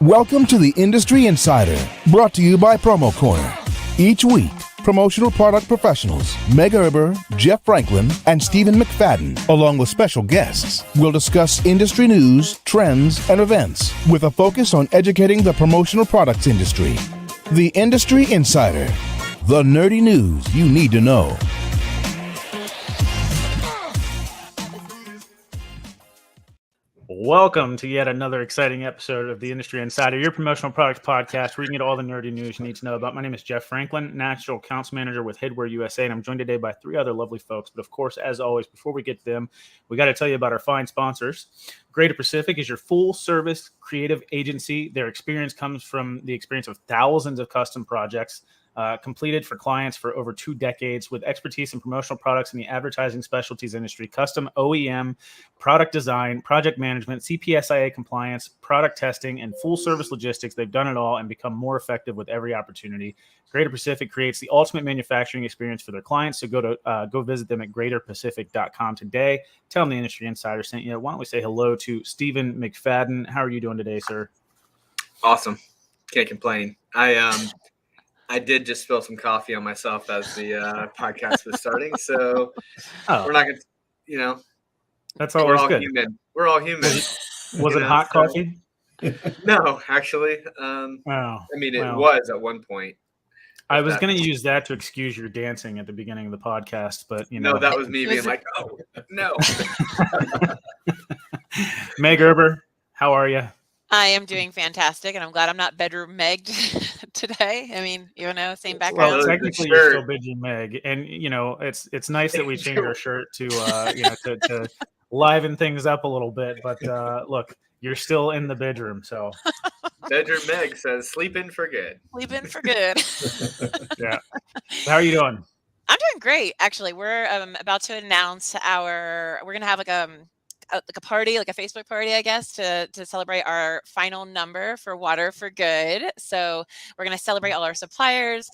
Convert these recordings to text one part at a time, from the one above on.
Welcome to the Industry Insider, brought to you by PromoCorner. Each week, promotional product professionals Meg Erber, Jeff Franklin, and Stephen McFadden, along with special guests, will discuss industry news, trends, and events with a focus on educating the promotional products industry. The Industry Insider, the nerdy news you need to know. Welcome to yet another exciting episode of the Industry Insider, your promotional products podcast where you can get all the nerdy news you need to know about. My name is Jeff Franklin, National Accounts Manager with Headwear USA, and I'm joined today by three other lovely folks. But of course, as always, before we get to them, we got to tell you about our fine sponsors. Greater Pacific is your full-service creative agency. Their experience comes from the experience of thousands of custom projects completed for clients for over 2 decades with expertise in promotional products in the advertising specialties industry, custom OEM, product design, project management, CPSIA compliance, product testing, and full service logistics. They've done it all and become more effective with every opportunity. Greater Pacific creates the ultimate manufacturing experience for their clients. So go visit them at greaterpacific.com today. Tell them the Industry Insider sent you. Why don't we say hello to Stephen McFadden? How are you doing today, sir? Awesome. Can't complain. I did just spill some coffee on myself as the podcast was starting, so we're not going to, that's always good. Human. We're all human. Was it hot coffee? No, actually. It was at one point. I was going to use that to excuse your dancing at the beginning of the podcast, but No, that was me being like, oh, no. Meg Erber, how are you? I am doing fantastic, and I'm glad I'm not bedroom Megged today. I mean, same background. Well, technically, you're still Bidgy Meg, and it's nice that we changed our shirt to to liven things up a little bit. But look, you're still in the bedroom, so bedroom Meg says, "Sleep in for good." Sleep in for good. Yeah. How are you doing? I'm doing great, actually. We're about to announce we're gonna have like a party, like a Facebook party, I guess, to celebrate our final number for Water for Good. So we're going to celebrate all our suppliers.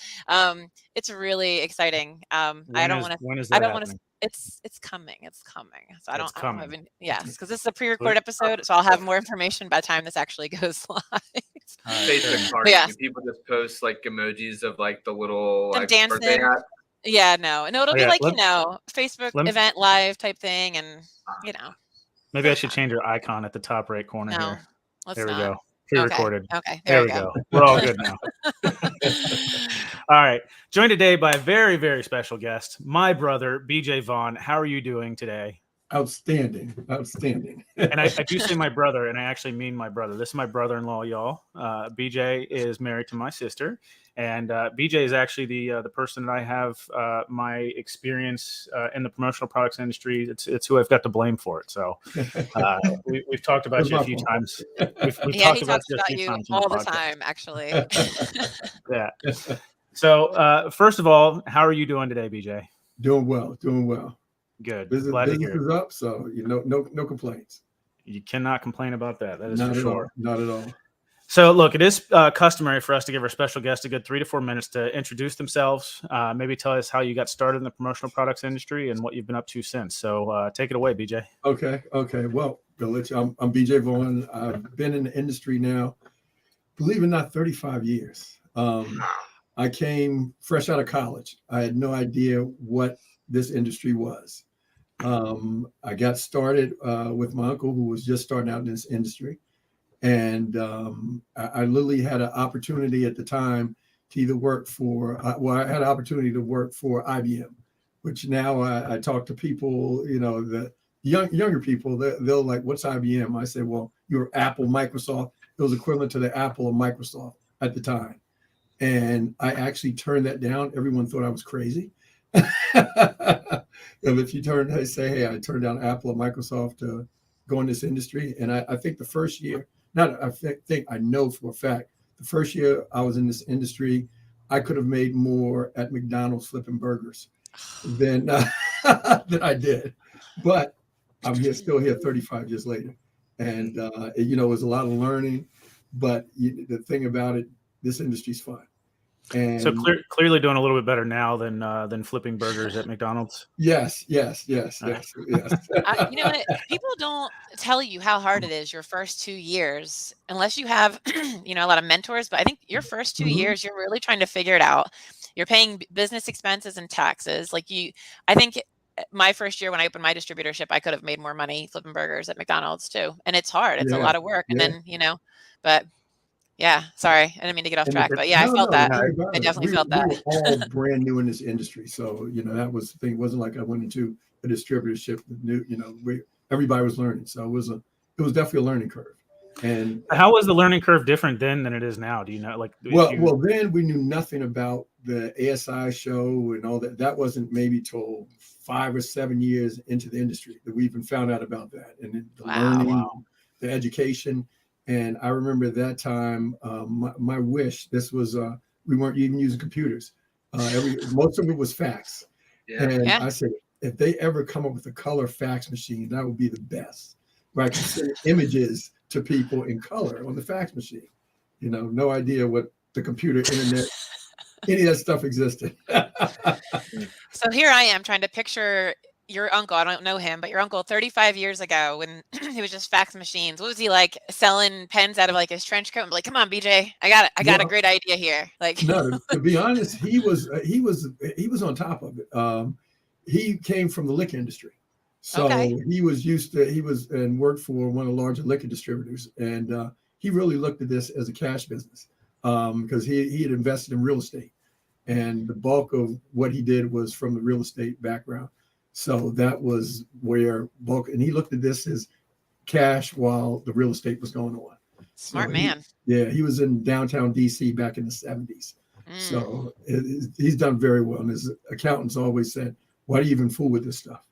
It's really exciting. It's coming. So I don't have any, yes, because this is a pre-recorded episode, so I'll have more information by the time this actually goes live. Facebook party. Yeah. People just post like emojis of like the little dancing. Yeah, no, it'll be Facebook event live type thing, and Maybe I should change your icon at the top right corner here. There we go. Pre-recorded. Okay. There we go. We're all good now. All right. Joined today by a very, very special guest, my brother, BJ Vaughan. How are you doing today? Outstanding. And I do say my brother, and I actually mean my brother. This is my brother-in-law, y'all. BJ is married to my sister. And BJ is actually the person that I have my experience in the promotional products industry. It's who I've got to blame for it. So we've talked about you a few times. We've talked about you all the time, actually. Yeah. So first of all, how are you doing today, BJ? Doing well. Good. Business is up, so no complaints. You cannot complain about that. That is not for sure. Not at all. So, look, it is customary for us to give our special guest a good 3 to 4 minutes to introduce themselves, maybe tell us how you got started in the promotional products industry and what you've been up to since. So take it away, BJ. Okay. Well, I'm BJ Vaughan. I've been in the industry now, believe it or not, 35 years. I came fresh out of college. I had no idea what this industry was. I got started with my uncle, who was just starting out in this industry. And I literally had an opportunity at the time to either work for, I had an opportunity to work for IBM, which now I talk to people, the younger people, they'll like, what's IBM? I say, well, you're Apple, Microsoft. It was equivalent to the Apple of Microsoft at the time. And I actually turned that down. Everyone thought I was crazy. If you say, hey, I turned down Apple or Microsoft to go in this industry. And I think the first year, I know for a fact, the first year I was in this industry, I could have made more at McDonald's flipping burgers than I did. But I'm still here 35 years later. And, it was a lot of learning. But the thing about it, this industry's fun. And so clearly doing a little bit better now than flipping burgers at McDonald's. Yes. You know what? People don't tell you how hard it is your first 2 years unless you have, a lot of mentors. But I think your first 2 years, you're really trying to figure it out. You're paying business expenses and taxes. I think my first year when I opened my distributorship, I could have made more money flipping burgers at McDonald's too. And it's hard. It's a lot of work. And then, but yeah, sorry. I didn't mean to get off track, but yeah, I felt that. I definitely felt that. We were all brand new in this industry. So, that was the thing. It wasn't like I went into a distributorship that knew, everybody was learning. So it was definitely a learning curve. And how was the learning curve different then than it is now? Do you know? Well, then we knew nothing about the ASI show and all that. That wasn't maybe till 5 or 7 years into the industry that we even found out about that. And the learning, the education. And I remember at that time, my wish, this was, we weren't even using computers. Most of it was fax. Yeah. And I said, if they ever come up with a color fax machine, that would be the best. Where I can send images to people in color on the fax machine. No idea what the computer, internet, any of that stuff existed. So here I am trying to picture your uncle. I don't know him, but your uncle 35 years ago when it was just fax machines. What was he like selling pens out of his trench coat and be like, come on, BJ, I got a great idea here. No, to be honest, he was on top of it. He came from the liquor industry. So he was and worked for one of the larger liquor distributors. And he really looked at this as a cash business because he had invested in real estate. And the bulk of what he did was from the real estate background. So that was where and he looked at this as cash while the real estate was going on. Smart man. He was in downtown DC back in the 70s. So he's done very well. And his accountants always said, why do you even fool with this stuff?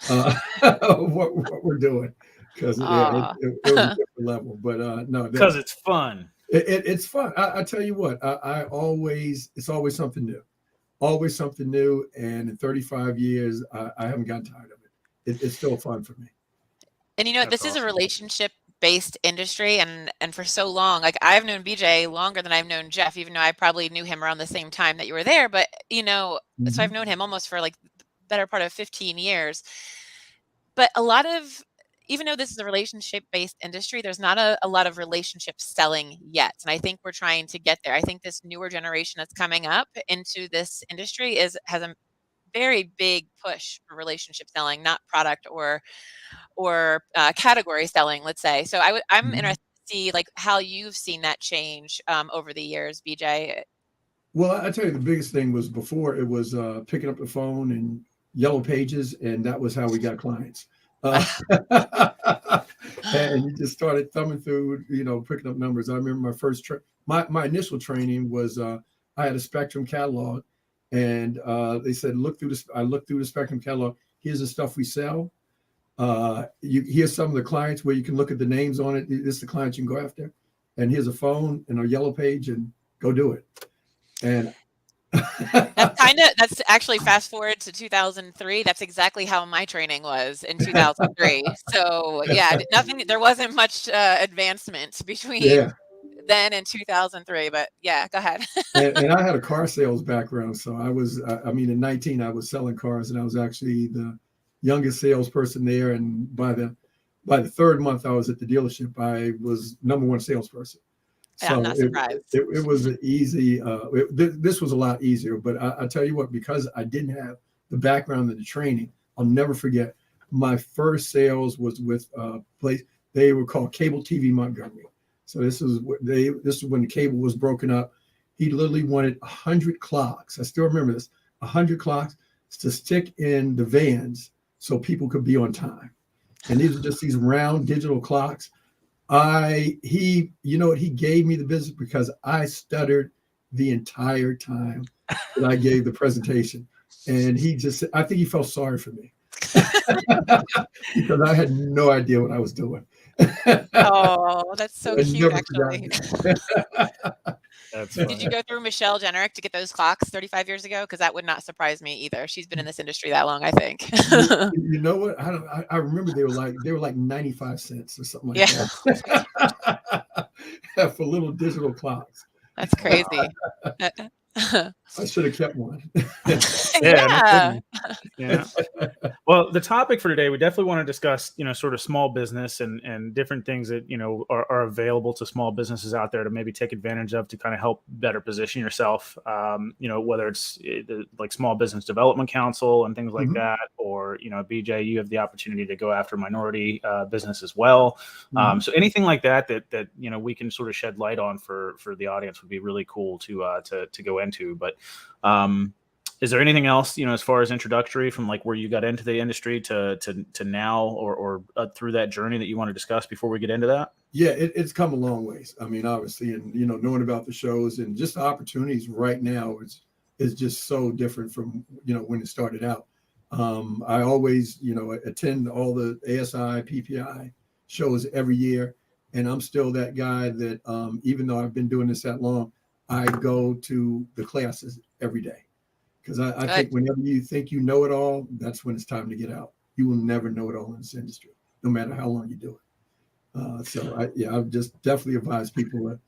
What we're doing. Because it was a different level. But no. Because it's fun. It's fun. I tell you what, it's always something new. Always something new, and in 35 years, I haven't gotten tired of it. It's still fun for me. And this is a relationship-based industry, and for so long, I've known BJ longer than I've known Jeff, even though I probably knew him around the same time that you were there. But so I've known him almost for the better part of 15 years. But even though this is a relationship-based industry, there's not a lot of relationship selling yet. And I think we're trying to get there. I think this newer generation that's coming up into this industry has a very big push for relationship selling, not product or category selling, let's say. So I'm interested to see how you've seen that change over the years, BJ. Well, I tell you, the biggest thing was before it was picking up the phone and yellow pages, and that was how we got clients. And you just started thumbing through, picking up numbers. I remember my first my initial training was I had a Spectrum catalog, and they said I looked through the Spectrum catalog. Here's the stuff we sell. Here's some of the clients where you can look at the names on it. This is the clients you can go after, and here's a phone and a yellow page, and go do it. And that's actually fast forward to 2003. That's exactly how my training was in 2003. So there wasn't much advancement between then and 2003, but go ahead. and I had a car sales background. So I was, in 19, I was selling cars, and I was actually the youngest salesperson there. And by the third month I was at the dealership, I was number one salesperson. So I'm not surprised. It was an easy. This was a lot easier, but I tell you what, because I didn't have the background and the training, I'll never forget. My first sales was with a place they were called Cable TV Montgomery. So this is when the cable was broken up. He literally wanted 100 clocks. I still remember this: 100 clocks to stick in the vans so people could be on time. And these are just these round digital clocks. He gave me the business because I stuttered the entire time that I gave the presentation. And I think he felt sorry for me because I had no idea what I was doing. Oh, that's so cute, actually. Did you go through Michelle Jenerick to get those clocks 35 years ago? Because that would not surprise me either. She's been in this industry that long, I think. You know what? I remember they were like 95 cents or something like that for little digital clocks. That's crazy. I should have kept one. Yeah. Yeah. Well, the topic for today, we definitely want to discuss, sort of small business and different things that, are available to small businesses out there to maybe take advantage of to kind of help better position yourself. Whether it's like Small Business Development Council and things like that, or, BJ, you have the opportunity to go after minority business as well. So anything like that, we can sort of shed light on for the audience would be really cool to go into. But, is there anything else, as far as introductory from like where you got into the industry to now or through that journey that you want to discuss before we get into that? Yeah, it's come a long ways. I mean, obviously, and, knowing about the shows and just the opportunities right now is just so different from, when it started out. I always, attend all the ASI, PPI shows every year. And I'm still that guy that even though I've been doing this that long, I go to the classes every day. Because I think whenever you think you know it all, that's when it's time to get out. You will never know it all in this industry, no matter how long you do it. I just definitely advise people to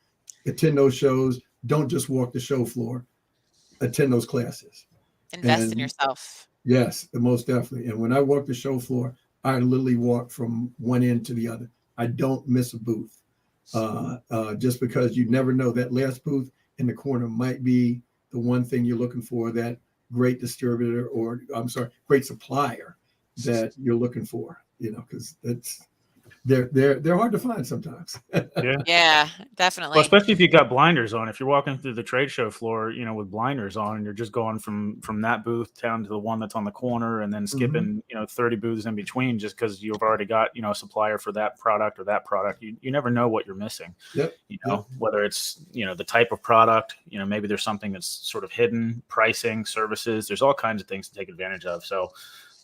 attend those shows. Don't just walk the show floor. Attend those classes. Invest in yourself. Yes, most definitely. And when I walk the show floor, I literally walk from one end to the other. I don't miss a booth. Just because you never know, that last booth in the corner might be the one thing you're looking for, that great distributor great supplier that you're looking for, because they're hard to find sometimes. Yeah, definitely. Well, especially if you got blinders on. If you're walking through the trade show floor, with blinders on, and you're just going from that booth down to the one that's on the corner, and then skipping, 30 booths in between, just because you've already got, a supplier for that product or that product. You never know what you're missing. Whether it's, the type of product, maybe there's something that's sort of hidden, pricing, services. There's all kinds of things to take advantage of. So,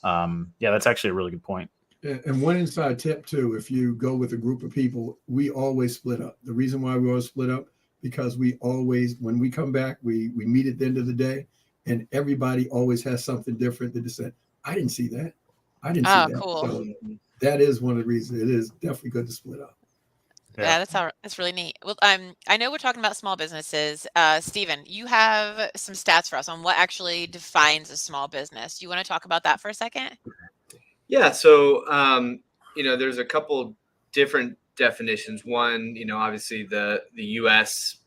that's actually a really good point. And one inside tip too, if you go with a group of people, we always split up. The reason why we always split up, because we always, when we come back, we meet at the end of the day, and everybody always has something different that just said, I didn't see that. I didn't see that. Cool. So that is one of the reasons it is definitely good to split up. Yeah, that's really neat. Well, I know we're talking about small businesses. Stephen, you have some stats for us on what actually defines a small business. Do you want to talk about that for a second? Yeah. So, there's a couple different definitions. One, obviously the US,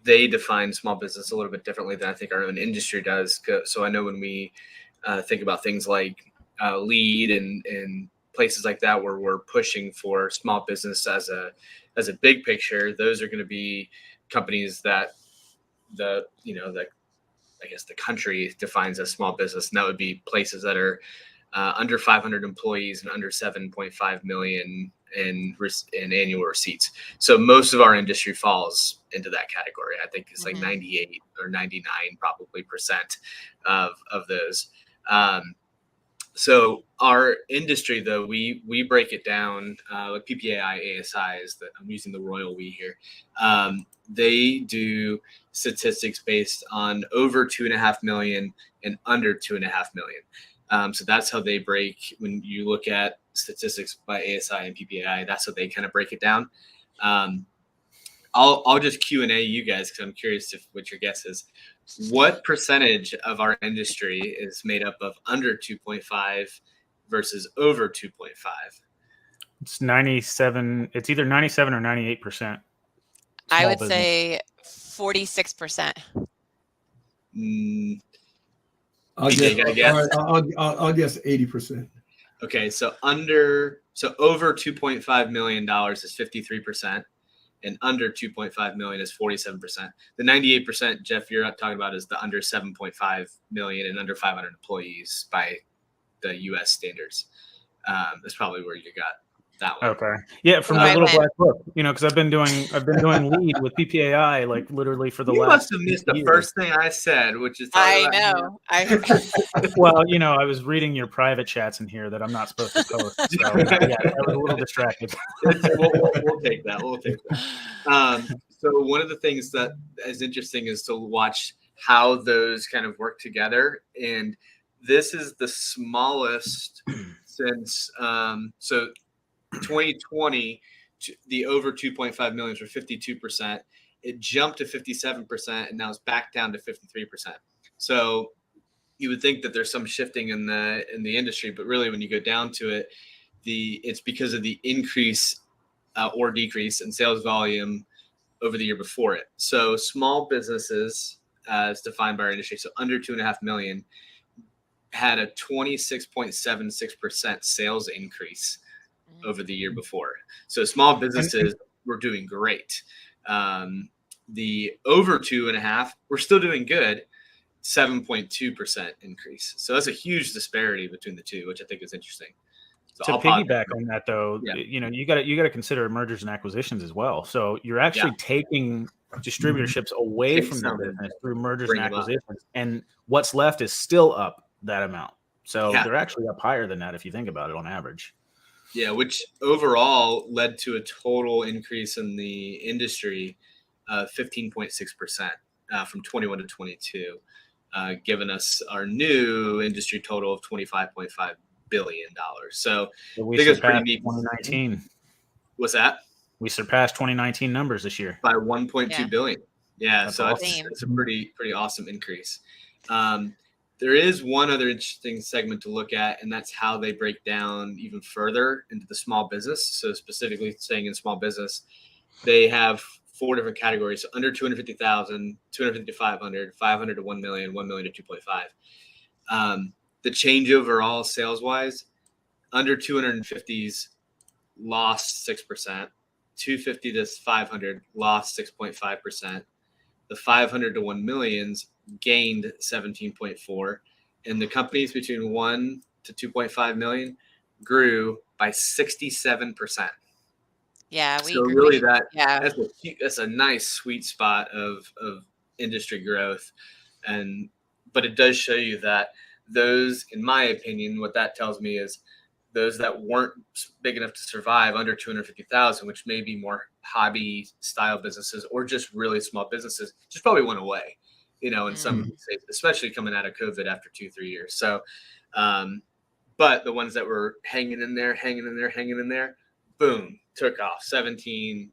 they define small business a little bit differently than I think our own industry does. So I know when we think about things like LEAD and places like that, where we're pushing for small business as a big picture, those are going to be companies that I guess the country defines as small business, and that would be places that are under 500 employees and under 7.5 million in annual receipts. So most of our industry falls into that category. I think it's like 98 or 99 probably percent of those. So our industry, though, we break it down like PPAI, ASI is that I'm using the royal we here. They do statistics based on over 2.5 million and under 2.5 million. So that's how they break. When you look at statistics by ASI and PPAI, that's how they kind of break it down. I'll just Q&A you guys because I'm curious what your guess is. What percentage of our industry is made up of under 2.5 versus over 2.5? It's 97. It's either 97 or 98%. I would say 46%. I'll guess 80%. Okay, so over $2.5 million is 53%, and under 2.5 million is 47%. The 98%, Jeff, you're talking about is the under 7.5 million and under 500 employees by the U.S. standards. That's probably where you got that one. Okay. Yeah, from the little black book, because I've been doing LEAD with PPAI like literally for the last. You must have missed the first thing I said, which is I know. Well, I was reading your private chats in here that I'm not supposed to post. So yeah, I was a little distracted. We'll take that. We'll take that. So one of the things that is interesting is to watch how those kind of work together, and this is the smallest since 2020, the over 2.5 million were 52%, it jumped to 57%, and now it's back down to 53%. So you would think that there's some shifting in the industry, but really when you go down to it, it's because of the increase or decrease in sales volume over the year before it. So small businesses, as defined by our industry, so under 2.5 million, had a 26.76% sales increase over the year before. So small businesses were doing great. The over 2.5, we're still doing good, 7.2% increase. So that's a huge disparity between the two, which I think is interesting. So to piggyback on that, though, Yeah. you got to consider mergers and acquisitions as well. So you're actually taking distributorships away from the business through mergers and acquisitions, and what's left is still up that amount. So they're actually up higher than that if you think about it on average. Yeah, which overall led to a total increase in the industry of 15.6% from 21 to 22, giving us our new industry total of $25.5 billion. So we I think it's pretty surpassed neat. 2019. What's that? We surpassed 2019 numbers this year By 1.2 billion. Yeah, That's so awesome. it's a pretty awesome increase. There is one other interesting segment to look at, and that's how they break down even further into the small business. So specifically staying in small business, they have 4 different categories: so under 250,000, 250 to 500, 500 to 1 million, 1 million to 2.5. The change overall sales wise, under 250s lost 6%, 250 to 500 lost 6.5%. The 500 to 1 millions gained 17.4, and the companies between 1 to 2.5 million grew by 67%. Yeah, so really that's a nice sweet spot of industry growth, but it does show you that those, in my opinion, what that tells me is those that weren't big enough to survive under 250,000, which may be more hobby style businesses or just really small businesses, just probably went away, in some states, especially coming out of COVID after 2-3 years. So, but the ones that were hanging in there, boom, took off 17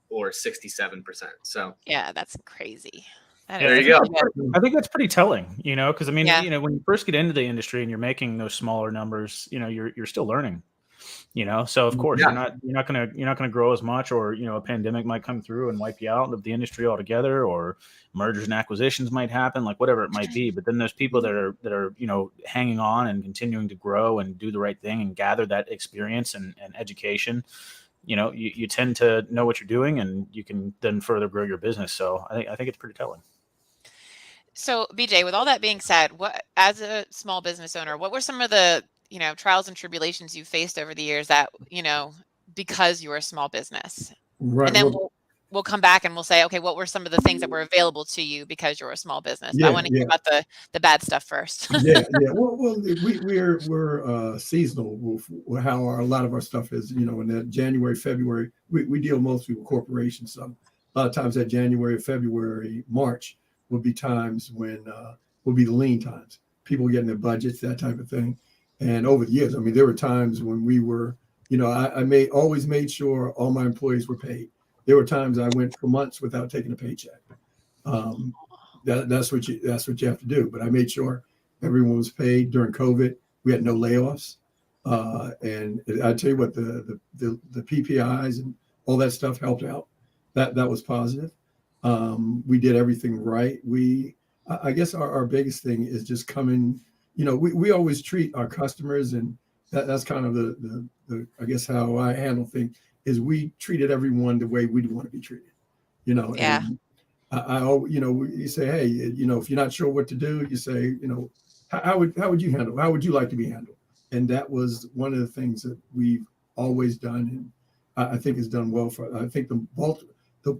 or 67%. So yeah, that's crazy. There you go. I think that's pretty telling, because when you first get into the industry and you're making those smaller numbers, you're still learning, so of course you're not gonna grow as much, or a pandemic might come through and wipe you out of the industry altogether, or mergers and acquisitions might happen, like whatever it might be. But then there's people that are hanging on and continuing to grow and do the right thing and gather that experience and education. You tend to know what you're doing, and you can then further grow your business. So I think it's pretty telling. So BJ, with all that being said, what, as a small business owner, what were some of the, trials and tribulations you faced over the years that, because you were a small business? Right. And then we'll come back and we'll say, okay, what were some of the things that were available to you because you're a small business? But I want to hear about the bad stuff first. Yeah. Well, we're seasonal with how a lot of our stuff is, in that January, February, we deal mostly with corporations. So a lot of times that January, February, March will be times when will be the lean times. People getting their budgets, that type of thing. And over the years, there were times when we were, I always made sure all my employees were paid. There were times I went for months without taking a paycheck. That's what you have to do. But I made sure everyone was paid during COVID. We had no layoffs. And I tell you what, the PPIs and all that stuff helped out. That was positive. We did everything right. I guess our biggest thing is just coming, we always treat our customers, and that's kind of the I guess how I handle things is we treated everyone the way we'd want to be treated, Yeah. And you say, hey, if you're not sure what to do, you say, how would you handle? How would you like to be handled? And that was one of the things that we've always done, and I think it's done well for. I think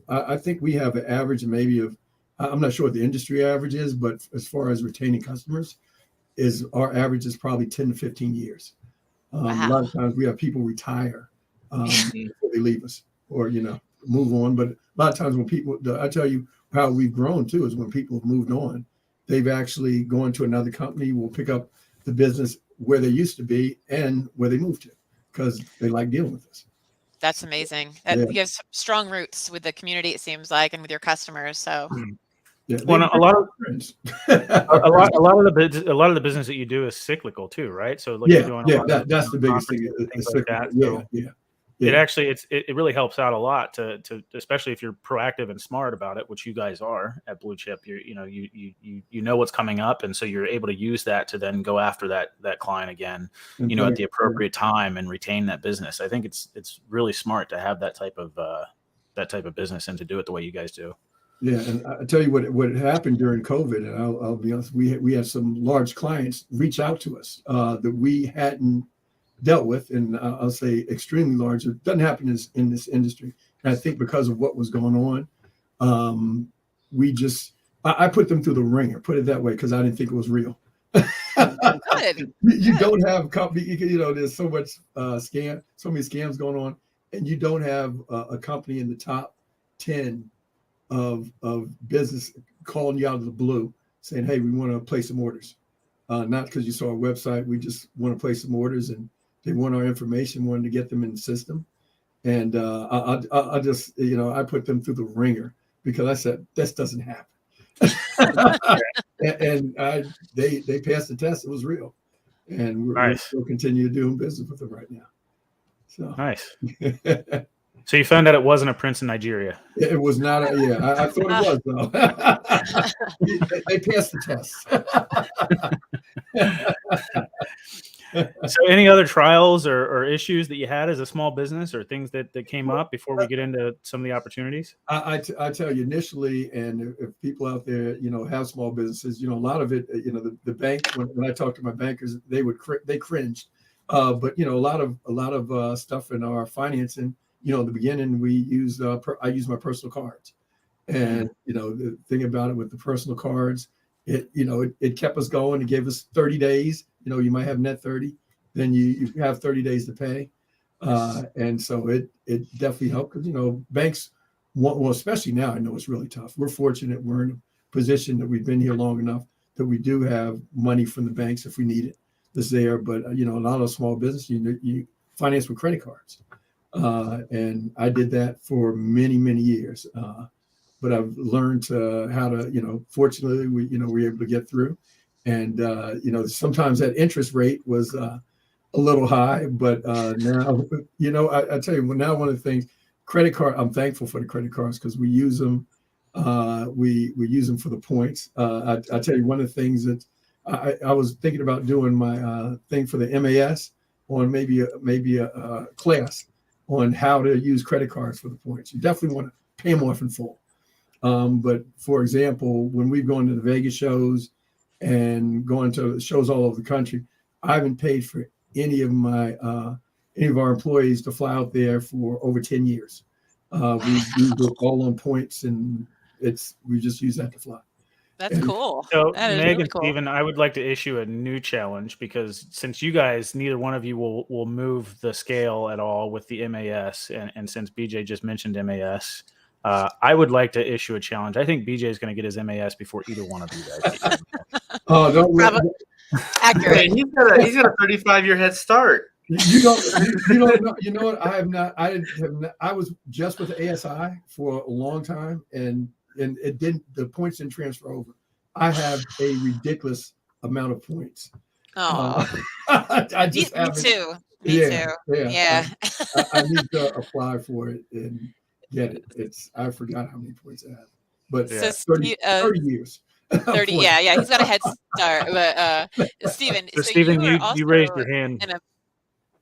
I think we have an average maybe of, I'm not sure what the industry average is, but as far as retaining customers, our average is probably 10 to 15 years. Wow. A lot of times we have people retire before they leave us, or move on. But a lot of times when people, I tell you how we've grown too, is when people have moved on, they've actually gone to another company, will pick up the business where they used to be and where they moved to, because they like dealing with us. That's amazing. Yeah. You have strong roots with the community, it seems like, and with your customers. So Yeah, Well, a lot of friends. a lot of the business that you do is cyclical too, right? So like you're doing a lot of that's the biggest thing. things It's like that. cyclical. So it actually it really helps out a lot to especially if you're proactive and smart about it, which you guys are at Blue Chip. You know what's coming up, and so you're able to use that to then go after that client again, at the appropriate time and retain that business. I think it's really smart to have that type of business and to do it the way you guys do. Yeah, and I tell you what happened during COVID, and I'll be honest, we had some large clients reach out to us that we hadn't dealt with, and I'll say extremely large. It doesn't happen in this industry, and I think because of what was going on, I put them through the ringer. Put it that way, because I didn't think it was real. You don't have company. There's so much so many scams going on, and you don't have a company in the top 10 of business calling you out of the blue saying, hey, we want to place some orders. Not because you saw our website, we just want to place some orders, and they want our information, wanted to get them in the system. And I just, I put them through the ringer because I said, this doesn't happen. and they passed the test. It was real. And we're still continue doing business with them right now. So nice. So you found out it wasn't a prince in Nigeria. It was not. I thought it was, though. They passed the test. So any other trials or issues that you had as a small business, or things that came up before we get into some of the opportunities? I tell you initially, and if people out there, have small businesses, a lot of it, the bank, when I talk to my bankers, they cringed. But, a lot of stuff in our financing, in the beginning, I use my personal cards, and the thing about it with the personal cards, it kept us going. It gave us 30 days. You might have net 30, then you have 30 days to pay, and so it definitely helped because banks, well, especially now, I know it's really tough. We're fortunate we're in a position that we've been here long enough that we do have money from the banks if we need it. It's there, but a lot of small business you finance with credit cards. And I did that for many, many years. But I've learned how to, fortunately, we were able to get through. And, sometimes that interest rate was a little high, but now, I tell you, now one of the things, credit card, I'm thankful for the credit cards because we use them. We use them for the points. I tell you, one of the things that I was thinking about doing my thing for the MAS on maybe a class on how to use credit cards for the points. You definitely want to pay them off in full. But for example, when we've gone to the Vegas shows and gone to shows all over the country, I haven't paid for any of our employees to fly out there for over 10 years. We do all on points, and we just use that to fly. That's cool. So that Meg really and cool. Stephen, I would like to issue a new challenge, because since you guys, neither one of you will move the scale at all with the MAS, and since BJ just mentioned MAS, I would like to issue a challenge. I think BJ is going to get his MAS before either one of you guys. Oh, don't Accurate. He's got a 35-year head start. You don't know. You know what? I have not. I was just with the ASI for a long time, and it didn't. The points didn't transfer over. I have a ridiculous amount of points. Oh, I just me too. Me too. Yeah. I need to apply for it and get it. I forgot how many points I have, but Yeah. 30 years. 30. Yeah. He's got a head start. But Stephen, So Stephen, you raised your hand.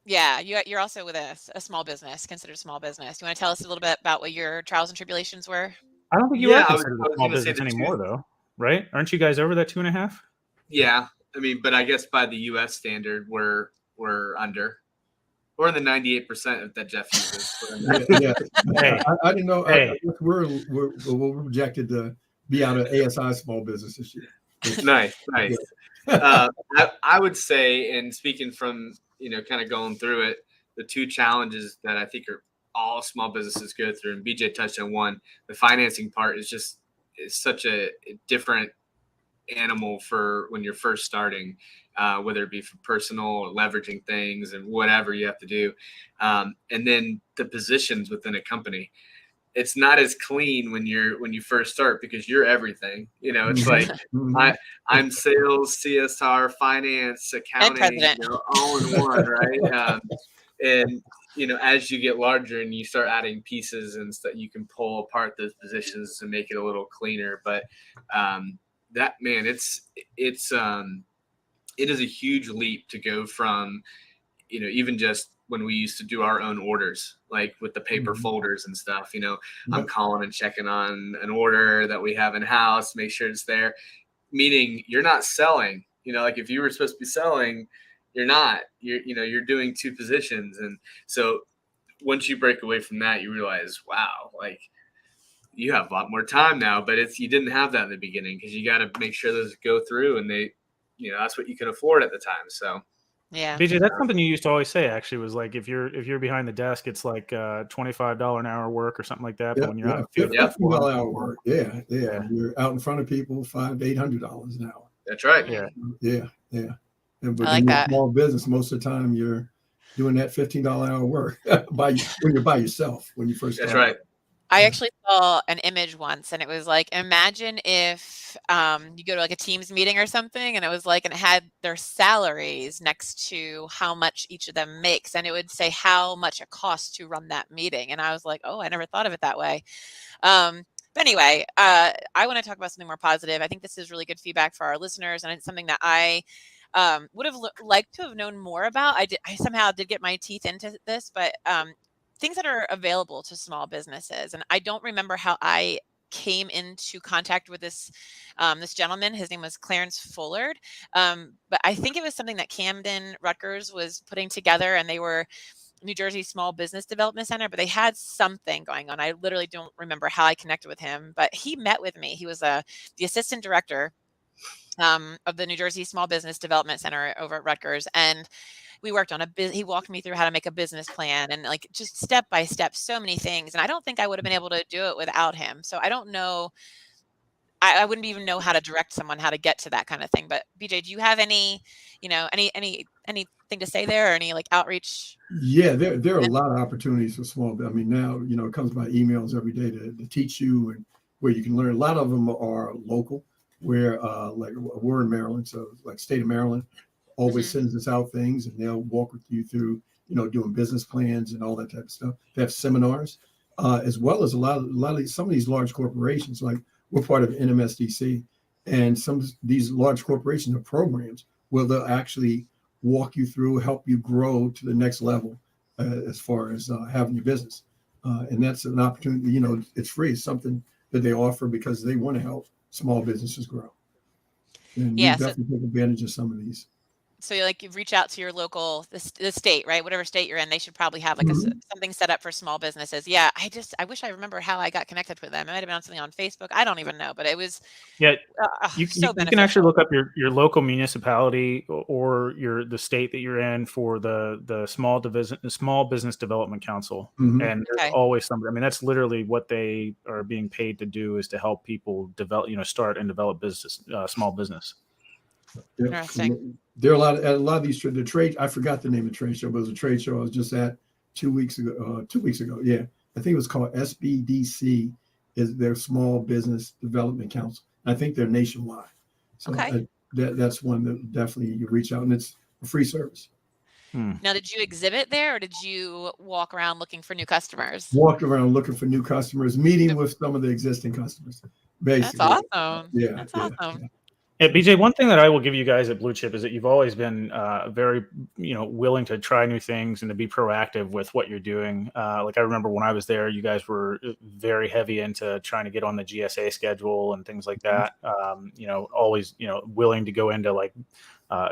You're also with a small business, considered a small business. You want to tell us a little bit about what your trials and tribulations were? I don't think you are I considered was a small gonna say business the anymore, though, right? Aren't you guys over that 2.5? Yeah, I mean, but I guess by the U.S. standard, we're under. We're in the 98% that Jeff uses. Yeah. Hey. I didn't know. Hey. We're projected to be out of ASI small business this year. Nice. I would say, and speaking from kind of going through it, the two challenges that I think are all small businesses go through, and BJ touched on one. The financing part is such a different animal for when you're first starting, whether it be for personal or leveraging things and whatever you have to do. And then the positions within a company. It's not as clean when you first start because you're everything. It's like I'm sales, CSR, finance, And accounting, president. all in one, right? And as you get larger and you start adding pieces and stuff, you can pull apart those positions to make it a little cleaner. But that, man, it is a huge leap to go from, even just when we used to do our own orders, like with the paper folders and stuff, I'm calling and checking on an order that we have in house, make sure it's there. Meaning you're not selling, like if you were supposed to be selling, you're not, you're doing two positions. And so once you break away from that, you realize, wow, like you have a lot more time now, but you didn't have that in the beginning because you got to make sure those go through and they, that's what you can afford at the time. So yeah, BJ, that's something you used to always say. Actually, was like if you're behind the desk, it's like $25 an hour work or something like that. But when you're out in the field, $15 hour work. Yeah. You're out in front of people, $500 to $800 an hour. That's right. Yeah. But I like that. Small business, most of the time you're doing that $15 hour work when you're by yourself when you first start. That's right. I actually saw an image once, and it was like, imagine if you go to like a Teams meeting or something, and it was like, and it had their salaries next to how much each of them makes, and it would say how much it costs to run that meeting. And I was like, oh, I never thought of it that way. But anyway, I want to talk about something more positive. I think this is really good feedback for our listeners, and it's something that I would have liked to have known more about. I somehow did get my teeth into this, but things that are available to small businesses. And I don't remember how I came into contact with this gentleman. His name was Clarence Fullard. But I think it was something that Camden Rutgers was putting together, and they were New Jersey Small Business Development Center, but they had something going on. I literally don't remember how I connected with him, but he met with me. He was the assistant director of the New Jersey Small Business Development Center over at Rutgers. And we worked on he walked me through how to make a business plan and like just step by step, so many things. And I don't think I would have been able to do it without him. So I don't know. I wouldn't even know how to direct someone how to get to that kind of thing. But BJ, do you have anything to say there, or any like outreach? Yeah, there are a lot of opportunities for small. I mean, now, it comes by emails every day to teach you and where you can learn. A lot of them are local, where like we're in Maryland, so like state of Maryland always sends us out things, and they'll walk with you through, doing business plans and all that type of stuff. They have seminars, as well as some of these large corporations. Like we're part of NMSDC, and some of these large corporations have programs where they'll actually walk you through, help you grow to the next level as far as having your business. And that's an opportunity. It's free. It's something that they offer because they want to help small businesses grow. And we definitely take advantage of some of these. So you reach out to your local, the state, right? Whatever state you're in, they should probably have like something set up for small businesses. Yeah. I wish I remember how I got connected with them. It might've been on something on Facebook. I don't even know, but it was you so beneficial. You can actually look up your local municipality or the state that you're in for the small business development council. And there's always somebody. I mean, that's literally what they are being paid to do, is to help people develop, start and develop business, small business. Interesting. There are a lot of these the trade. I forgot the name of the trade show, but it was a trade show I was just at 2 weeks ago. 2 weeks ago, yeah, I think it was called SBDC, is their Small Business Development Council. I think they're nationwide. So that's one that definitely you reach out, and it's a free service. Now, did you exhibit there, or did you walk around looking for new customers? Walked around looking for new customers, meeting with some of the existing customers. Basically, that's awesome. Yeah, that's awesome. Yeah. Yeah, BJ, one thing that I will give you guys at Blue Chip is that you've always been very, willing to try new things and to be proactive with what you're doing. Like I remember when I was there, you guys were very heavy into trying to get on the GSA schedule and things like that. Always, willing to go into like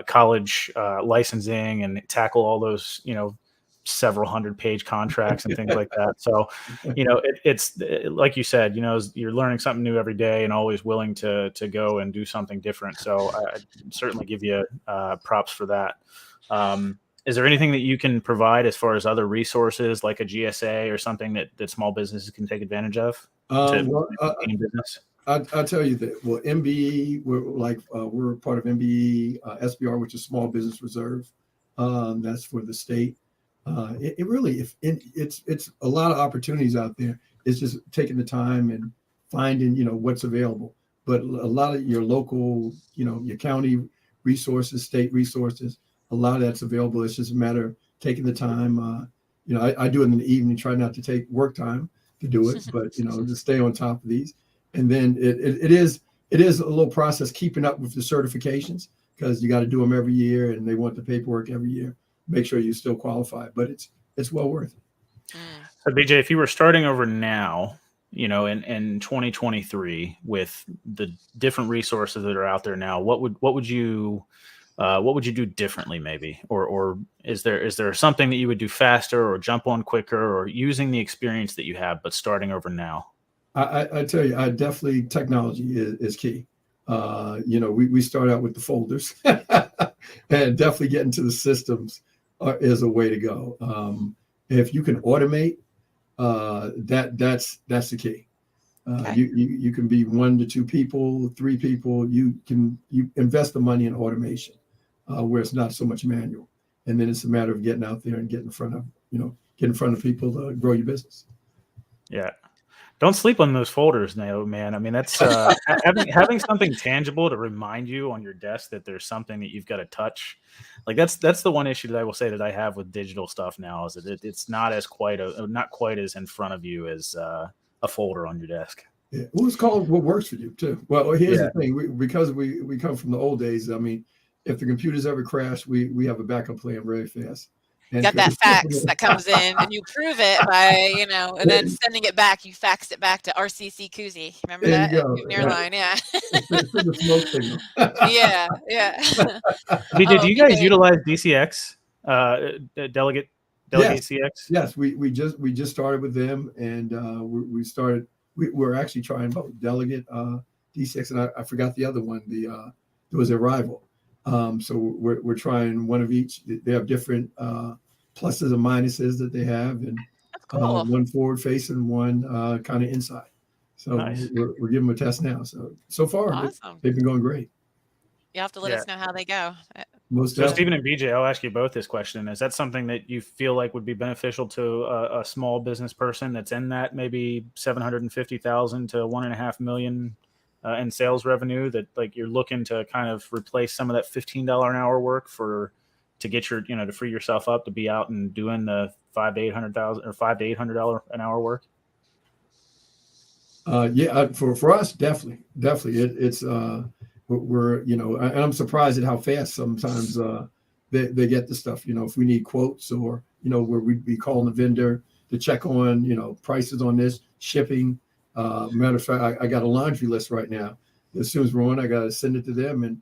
college licensing and tackle all those, several 100-page contracts and things like that. So, it's like you said, you're learning something new every day and always willing to go and do something different. So I certainly give you props for that. Is there anything that you can provide as far as other resources like a GSA or something that small businesses can take advantage of to gain business? I'll tell you that. Well, MBE, we're part of MBE, SBR, which is Small Business Reserve. That's for the state. It really, it's a lot of opportunities out there. It's just taking the time and finding, what's available. But a lot of your local, your county resources, state resources, a lot of that's available. It's just a matter of taking the time. I do it in the evening, try not to take work time to do it, but to stay on top of these. And then it is a little process keeping up with the certifications, because you got to do them every year, and they want the paperwork every year. Make sure you still qualify, but it's well worth it. So BJ, if you were starting over now, in 2023 with the different resources that are out there now, what would you do differently, maybe, or is there something that you would do faster or jump on quicker, or using the experience that you have but starting over now? I tell you, definitely technology is key. We start out with the folders, and definitely getting to the systems is a way to go. If you can automate, that's the key. Okay. You can be 1 to 2 people, 3 people. You invest the money in automation, where it's not so much manual, and then it's a matter of getting out there and getting in front of people to grow your business. Yeah. Don't sleep on those folders, man. I mean, that's having something tangible to remind you on your desk that there's something that you've got to touch. Like that's the one issue that I will say that I have with digital stuff now, is that it's not quite as in front of you as a folder on your desk. Yeah. Well, it's called what works for you too. Well, here's the thing: because we come from the old days. I mean, if the computers ever crash, we have a backup plan very fast. You got that fax that comes in, and you prove it by, and then sending it back. You faxed it back to RCC Koozie. Remember that? Nearline, yeah. It's the smoke signal. Yeah. BJ, do you guys utilize DCX, Delegate CX? Yes, we just started with them, and we started. We're actually trying both Delegate, DCX, and I forgot the other one. There was a rival. So we're trying one of each. They have different pluses and minuses that they have, and cool. One forward facing, one kind of inside. So nice. we're giving them a test now. So far, awesome. They've been going great. You'll have to let us know how they go. So Stephen and BJ, I'll ask you both this question. Is that something that you feel like would be beneficial to a small business person that's in that maybe 750,000 to 1.5 million in sales revenue, that like you're looking to kind of replace some of that $15 an hour work to get your, to free yourself up to be out and doing the $500 to $800 an hour work? For us, definitely. It's we're, and I'm surprised at how fast sometimes they get the stuff, if we need quotes, or, where we'd be calling the vendor to check on, prices on this, shipping. Matter of fact, I got a laundry list right now. As soon as we're on, I got to send it to them. And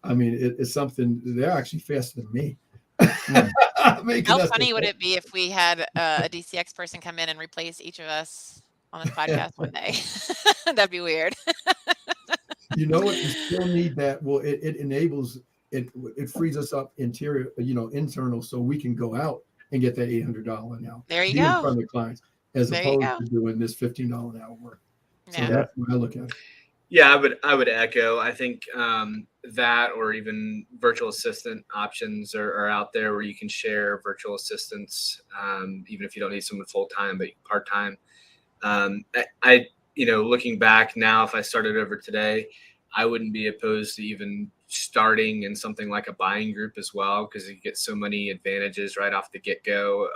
I mean, it's something, they're actually faster than me. How funny would it be if we had a DCX person come in and replace each of us on this podcast one day? That'd be weird. You know what? You still need that. Well, it enables it. It frees us up internal, so we can go out and get that $800 an hour. There you go. In front of the clients, as opposed to doing this $15 an hour work. So that's what I look at. Yeah, I would echo. I think that, or even virtual assistant options are out there, where you can share virtual assistants, even if you don't need someone full time, but part time. Looking back now, if I started over today, I wouldn't be opposed to even starting in something like a buying group as well, because you get so many advantages right off the get-go.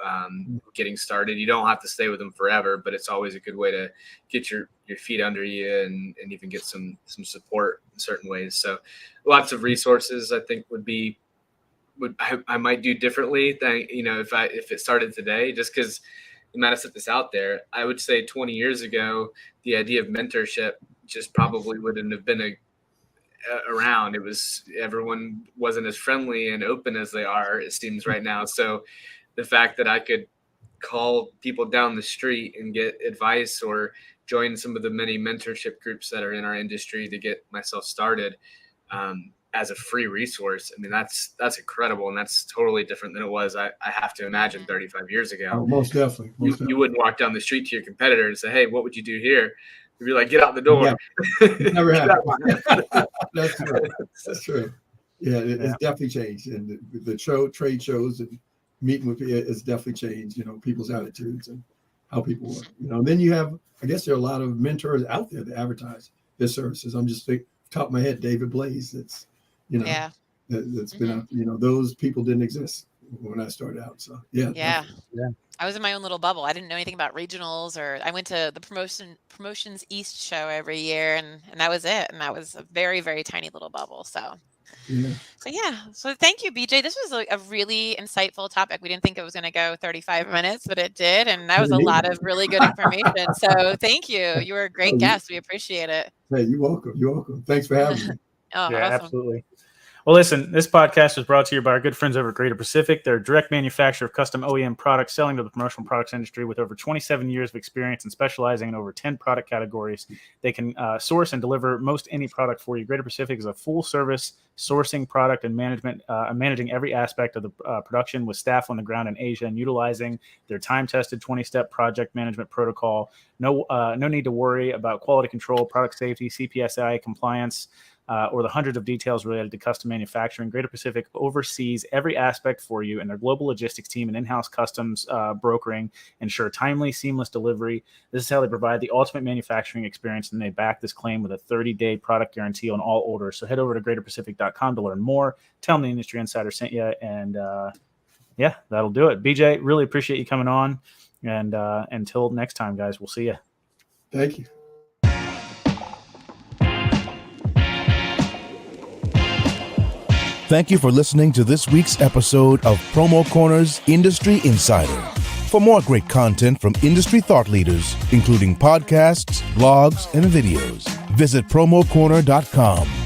Getting started, you don't have to stay with them forever, but it's always a good way to get your feet under you and even get some support in certain ways. So lots of resources I think I might do differently than, if it started today, just because the amount of stuff that's out there. I would say 20 years ago, the idea of mentorship just probably wouldn't have been around. Everyone wasn't as friendly and open as they are, it seems, right now. So the fact that I could call people down the street and get advice, or join some of the many mentorship groups that are in our industry to get myself started as a free resource, I mean, that's incredible. And that's totally different than it was, I have to imagine, 35 years ago. Oh, most definitely. You wouldn't walk down the street to your competitor and say, hey, what would you do here? You'd be like, get out the door. Yeah. It never Get out happened. my- That's true. That's true. Yeah, it's definitely changed. And the trade shows and meeting with people, it's definitely changed, you know, people's attitudes and how people work. You know, and then you have, I guess there are a lot of mentors out there that advertise their services. I'm just thinking, top of my head, David Blaze. That's, you know, that's been out, you know, those people didn't exist when I started out. So yeah. I was in my own little bubble. I didn't know anything about regionals, or I went to the Promotions East show every year, and that was it. And that was a very, very tiny little bubble. So thank you, BJ. This was a really insightful topic. We didn't think it was going to go 35 minutes, but it did. And that was a lot of really good information. So thank you. You were a great guest. We appreciate it. Hey, you're welcome. You're welcome. Thanks for having me. Yeah, awesome. absolutely. Well, listen, this podcast was brought to you by our good friends over at Greater Pacific. They're a direct manufacturer of custom OEM products selling to the promotional products industry with over 27 years of experience and specializing in over 10 product categories. They can source and deliver most any product for you. Greater Pacific is a full-service sourcing product and management, managing every aspect of the production with staff on the ground in Asia and utilizing their time-tested 20-step project management protocol. No need to worry about quality control, product safety, CPSI compliance, or the hundreds of details related to custom manufacturing. Greater Pacific oversees every aspect for you, and their global logistics team and in-house customs brokering ensure timely, seamless delivery. This is how they provide the ultimate manufacturing experience, and they back this claim with a 30-day product guarantee on all orders. So head over to greaterpacific.com to learn more. Tell them the Industry Insider sent you, and that'll do it. BJ, really appreciate you coming on, and until next time, guys, we'll see you. Thank you. Thank you for listening to this week's episode of PromoCorner's Industry Insider. For more great content from industry thought leaders, including podcasts, blogs, and videos, visit promocorner.com.